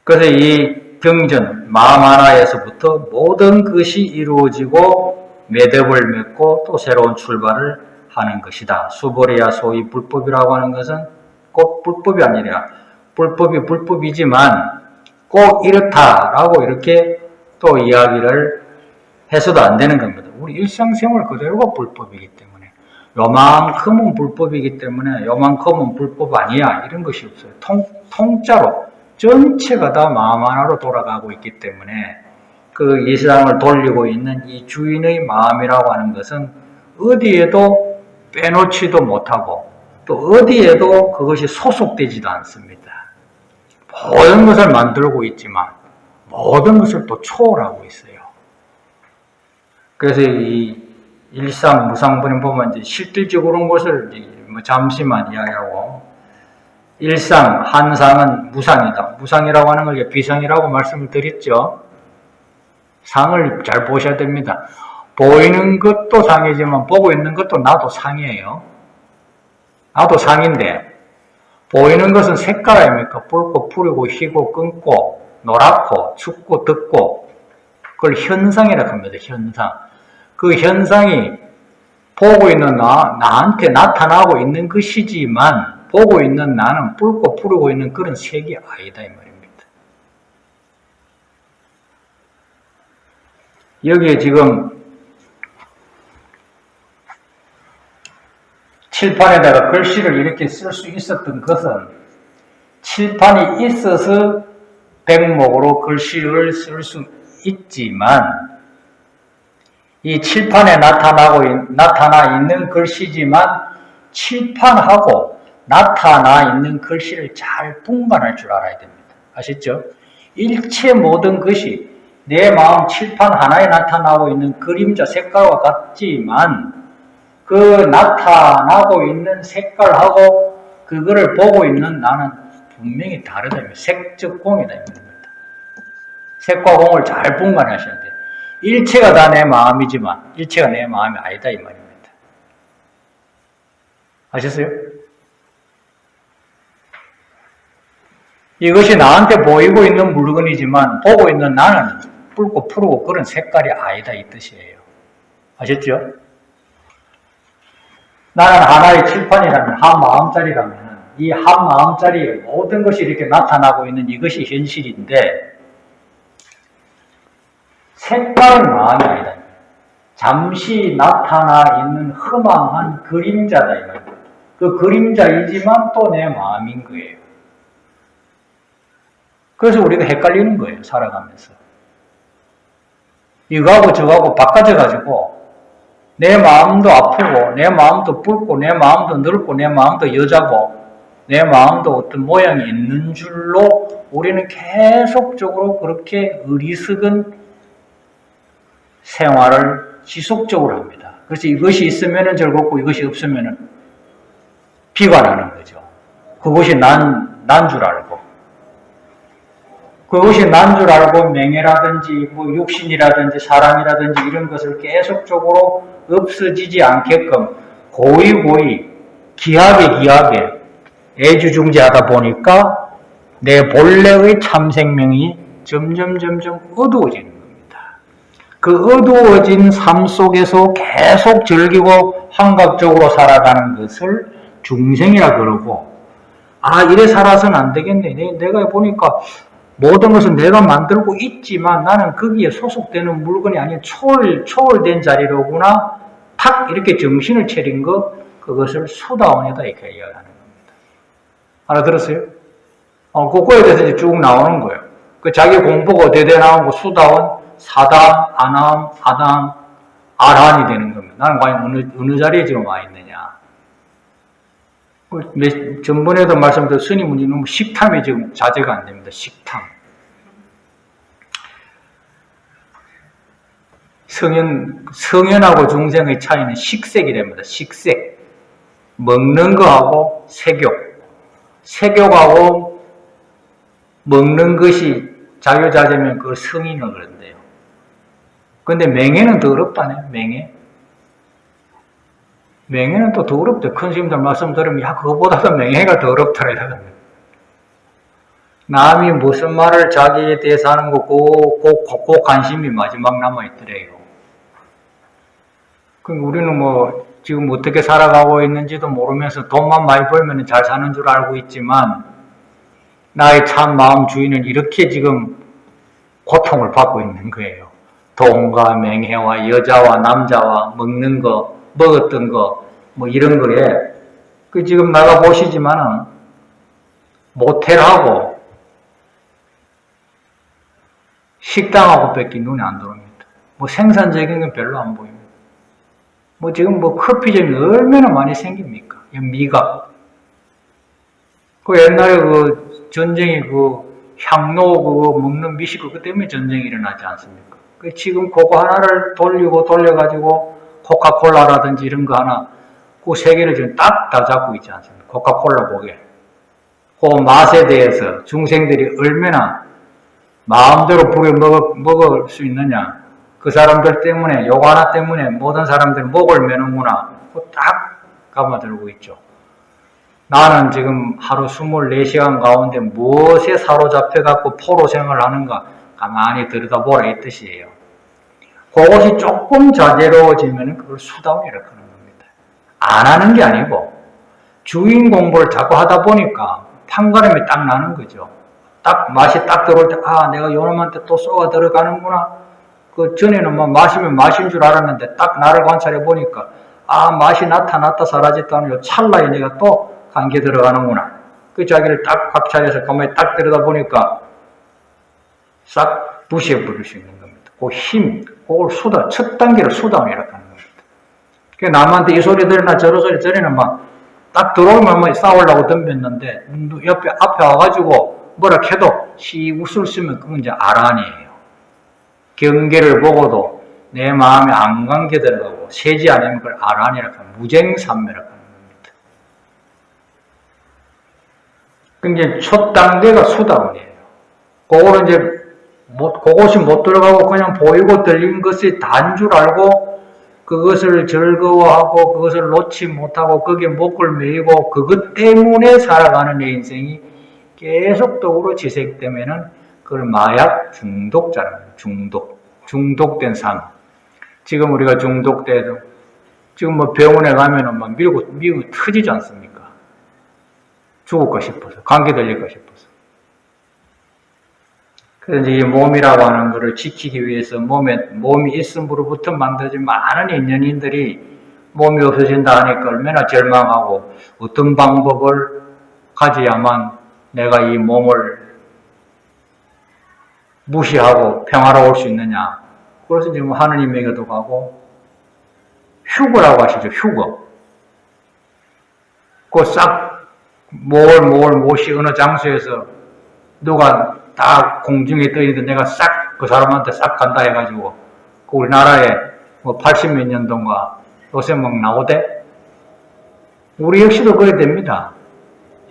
그래서 이 경전, 마음 하나에서부터 모든 것이 이루어지고 매듭을 맺고 또 새로운 출발을 하는 것이다. 수보리야 소위 불법이라고 하는 것은 꼭 불법이 아니라 불법이 불법이지만 꼭 이렇다라고 이렇게 또 이야기를 해서도 안 되는 겁니다. 우리 일상생활 그대로가 불법이기 때문에 요만큼은 불법이기 때문에 요만큼은 불법 아니야 이런 것이 없어요. 통짜로 전체가 다 마음 하나로 돌아가고 있기 때문에 그 이 세상을 돌리고 있는 이 주인의 마음이라고 하는 것은 어디에도 빼놓지도 못하고 또 어디에도 그것이 소속되지도 않습니다. 모든 것을 만들고 있지만 모든 것을 또 초월하고 있어요. 그래서 이 일상 무상분인 보면 이제 실질적으로 것을 잠시만 이야기하고 일상 한상은 무상이다. 무상이라고 하는 걸 비상이라고 말씀을 드렸죠. 상을 잘 보셔야 됩니다. 보이는 것도 상이지만 보고 있는 것도 나도 상이에요. 나도 상인데 보이는 것은 색깔 아닙니까? 붉고 푸르고 희고 끊고 노랗고 춥고 덥고 그걸 현상이라고 합니다. 현상. 그 현상이 보고 있는 나한테 나타나고 있는 것이지만 보고 있는 나는 붉고 푸르고 있는 그런 색이 아니다 이 말입니다. 여기에 지금 칠판에다가 글씨를 이렇게 쓸 수 있었던 것은 칠판이 있어서 백목으로 글씨를 쓸 수 있지만 이 칠판에 나타나 있는 글씨지만 칠판하고 나타나 있는 글씨를 잘 분간할 줄 알아야 됩니다. 아시죠? 일체 모든 것이 내 마음 칠판 하나에 나타나고 있는 그림자 색깔과 같지만 그 나타나고 있는 색깔하고 그거를 보고 있는 나는 분명히 다르다. 색적 공이다. 색과 공을 잘 분간하셔야 돼요. 일체가 다 내 마음이지만 일체가 내 마음이 아니다 이 말입니다. 아셨어요? 이것이 나한테 보이고 있는 물건이지만 보고 있는 나는 붉고 푸르고 그런 색깔이 아니다 이 뜻이에요. 아셨죠? 나는 하나의 칠판이라면 한 마음짜리라면 이 한 마음짜리 모든 것이 이렇게 나타나고 있는 이것이 현실인데 색깔은 마음이 아니다. 잠시 나타나 있는 허망한 그림자다. 그 그림자이지만 또 내 마음인 거예요. 그래서 우리가 헷갈리는 거예요. 살아가면서. 이거하고 저거하고 바꿔져가지고 내 마음도 아프고 내 마음도 붉고 내 마음도 넓고 내 마음도 여자고 내 마음도 어떤 모양이 있는 줄로 우리는 계속적으로 그렇게 어리석은 생활을 지속적으로 합니다. 그래서 이것이 있으면 즐겁고 이것이 없으면 비관하는 거죠. 그것이 난 줄 알고 그것이 난 줄 알고 명예라든지 뭐 육신이라든지 사랑이라든지 이런 것을 계속적으로 없어지지 않게끔 고이 기하게 애주중지하다 보니까 내 본래의 참 생명이 점점 어두워지는 겁니다. 그 어두워진 삶 속에서 계속 즐기고 환각적으로 살아가는 것을 중생이라 그러고 이래 살아서는 안 되겠네. 내가 보니까 모든 것은 내가 만들고 있지만 나는 거기에 소속되는 물건이 아닌 초월된 자리로구나. 탁 이렇게 정신을 차린 그것을 수다원이다 이렇게 이야기하는 겁니다. 알아들었어요? 그거에 대해서 이제 쭉 나오는 거예요. 자기 공부가 어디에 나오고 수다원, 사다음, 아나음, 아다음, 아라한이 되는 겁니다. 나는 과연 어느 자리에 지금 와 있느냐. 전번에도 말씀드린 스님은 이놈 식탐이 지금 자제가 안 됩니다. 식탐. 성현하고 중생의 차이는 식색이랍니다. 식색. 먹는 거하고 색욕. 색욕하고 먹는 것이 자유자재면 그걸 성인을 그런대요. 근데 맹해는 더 어렵다네, 맹해. 맹해는 또 더 어렵대. 큰 스님들 말씀 들으면, 그거보다도 맹해가 더 어렵더라. 남이 무슨 말을 자기에 대해서 하는 거, 그 관심이 마지막 남아있더래요. 우리는 지금 어떻게 살아가고 있는지도 모르면서 돈만 많이 벌면 잘 사는 줄 알고 있지만, 나의 참 마음 주인은 이렇게 지금 고통을 받고 있는 거예요. 돈과 맹해와 여자와 남자와 먹는 거, 먹었던 거, 이런 거에, 지금 나가 보시지만은, 모텔하고, 식당하고 밖에 눈에 안 들어옵니다. 생산적인 건 별로 안 보입니다. 지금 커피점이 얼마나 많이 생깁니까? 미각. 옛날에 전쟁이 향로 먹는 미식 그것 때문에 전쟁이 일어나지 않습니까? 지금 그거 하나를 돌려가지고 코카콜라라든지 이런 거 하나, 그 세 개를 지금 딱 다 잡고 있지 않습니까? 코카콜라 고개. 그 맛에 대해서 중생들이 얼마나 마음대로 부려 먹을 수 있느냐. 그 사람들 때문에, 요거 하나 때문에 모든 사람들 목을 매는구나. 그거 딱 감아들고 있죠. 나는 지금 하루 24시간 가운데 무엇에 사로잡혀갖고 포로 생활을 하는가 가만히 들여다보라 이 뜻이에요. 그것이 조금 자제로워지면 그걸 수다원이라고 하는 겁니다. 안 하는 게 아니고 주인 공부를 자꾸 하다 보니까 판가름이 딱 나는 거죠. 딱 맛이 딱 들어올 때 내가 요놈한테 또 쏘아 들어가는구나. 전에는 마시면 마신 줄 알았는데 딱 나를 관찰해 보니까 맛이 나타났다 사라졌다 하는 요 찰나에 내가 또 관계 들어가는구나. 자기를 딱 각찰해서 가만히 딱 들여다보니까 싹 부셔버릴 수 있는 겁니다. 그 힘, 그걸 첫 단계를 수다원이라고 하는 겁니다. 남한테 이 소리 들으나 저런 소리 들으나 딱 들어오면 싸우려고 덤볐는데 앞에 와가지고 뭐라 해도 웃을 쓰면 그건 이제 아란이에요. 경계를 보고도 내 마음에 안 관계 들어가고 세지 않으면 그걸 아란이라고 합니다. 무쟁삼매라고 하는 겁니다. 이제 첫 단계가 수다원이에요. 그거는 이제 그것이 못 들어가고 그냥 보이고 들린 것이 다인 줄 알고 그것을 즐거워하고 그것을 놓지 못하고 거기에 목을 메이고 그것 때문에 살아가는 내 인생이 계속 떡으로 지색되면은 그걸 마약 중독자라는 거예요. 중독된 삶. 지금 우리가 중독돼도 지금 병원에 가면은 밀고 터지지 않습니까? 죽을까 싶어서, 감기 들릴까 싶어서. 그래서 이 몸이라고 하는 것을 지키기 위해서 몸이 있음으로부터 만들어진 많은 인연인들이 몸이 없어진다 하니까 얼마나 절망하고 어떤 방법을 가져야만 내가 이 몸을 무시하고 평화로울 수 있느냐. 그래서 지금 하느님에게도 가고 휴거라고 하시죠. 휴거. 그 싹 모시 어느 장소에서 누가 다 공중에 떠 있는데 내가 싹 그 사람한테 싹 간다 해가지고 그 우리나라에 뭐 80몇 년도인가 요새 막 나오대. 우리 역시도 그래야 됩니다.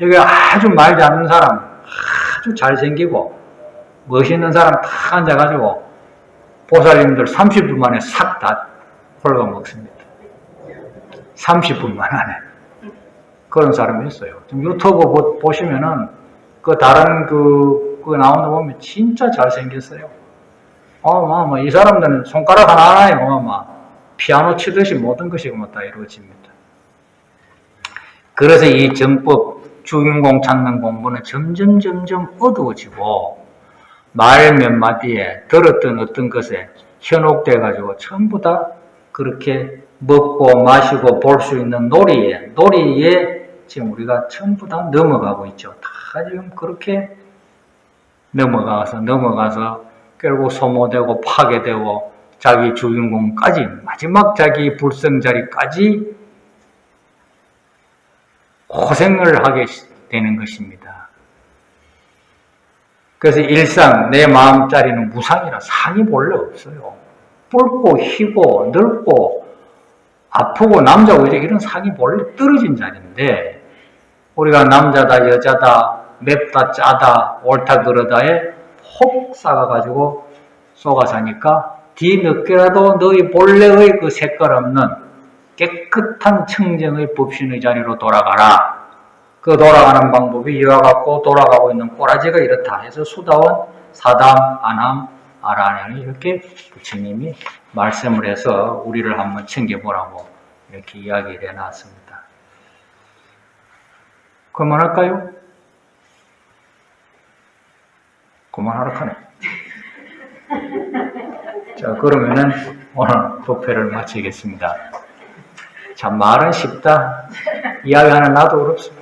여기 아주 말 잘하는 사람, 아주 잘생기고 멋있는 사람 탁 앉아가지고 보살님들 30분 만에 싹 다 헐거먹습니다. 30분 만에. 그런 사람이 있어요. 좀 유튜브 보시면은 그 다른 그 나오는 거 보면 진짜 잘생겼어요. 이 사람들은 손가락 하나하나에 피아노 치듯이 모든 것이 다 이루어집니다. 그래서 이 정법 주인공 찾는 공부는 점점 어두워지고 말 몇 마디에 들었던 어떤 것에 현혹돼 가지고 전부 다 그렇게 먹고 마시고 볼 수 있는 놀이에 지금 우리가 전부 다 넘어가고 있죠. 다 지금 그렇게 넘어가서 결국 소모되고 파괴되고 자기 주인공까지 마지막 자기 불성자리까지 고생을 하게 되는 것입니다. 그래서 일상 내 마음자리는 무상이라 상이 본래 없어요. 붉고 희고 늙고 아프고 남자고 이런 상이 본래 떨어진 자리인데 우리가 남자다 여자다 맵다 짜다 옳다 그러다에 혹 싸가가지고 쏘가 사니까 뒤늦게라도 너희 본래의 그 색깔 없는 깨끗한 청정의 법신의 자리로 돌아가라. 그 돌아가는 방법이 이와 같고 돌아가고 있는 꼬라지가 이렇다 해서 수다원, 사담, 안함, 아라하니 이렇게 부처님이 말씀을 해서 우리를 한번 챙겨보라고 이렇게 이야기를 해놨습니다. 그만할까요? 그만하라 하네. 자, 그러면은 오늘 법회를 마치겠습니다. 참 말은 쉽다. 이야기하는 나도 어렵습니다.